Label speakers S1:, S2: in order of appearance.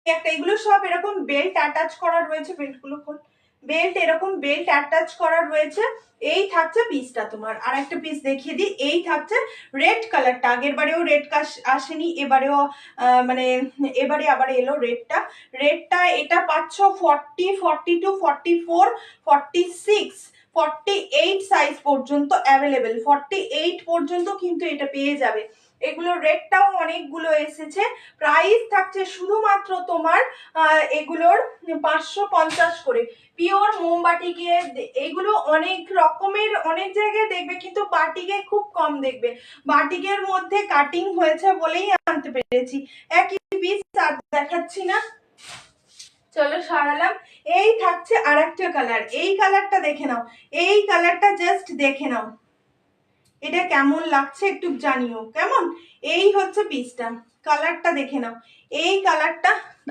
S1: একটা, এগুলো সব এরকম বেল্ট অ্যাটাচ করা রয়েছে, বেল্টগুলো খোল, বেল্ট এরকম বেল্ট অ্যাটাচ করা রয়েছে। এই থাকছে পিসটা তোমার। আর একটা পিস দেখিয়ে দিই, এই থাকছে রেড কালারটা, আগের বারেও রেড আসেনি, এবারেও মানে এবারে আবার এলো রেডটা। রেডটা এটা পাচ্ছ 40, 42, 44, 46, 48 সাইজ পর্যন্ত অ্যাভেলেবেল, 48 পর্যন্ত কিন্তু এটা পেয়ে যাবে। এগুলো রেডটাও অনেকগুলো এসেছে। প্রাইস থাকছে শুধুমাত্র তোমার এগুলোর 550 করে। পিওর মোমবাটিকে, এগুলো অনেক রকমের অনেক জায়গায় দেখবে, কিন্তু বাটিকে খুব কম দেখবে। বাটিকের মধ্যে কাটিং হয়েছে বলেই আনতে পেরেছি। একই পিস আর দেখাচ্ছি না, চলো সরালাম। এই থাকছে আর একটা কালার, এই কালারটা দেখে নাও, এই কালারটা জাস্ট দেখে নাও, এটা কেমন লাগছে একটু জানিও কেমন। এই হচ্ছে পিসটা, কালারটা দেখে নাও, এই কালারটা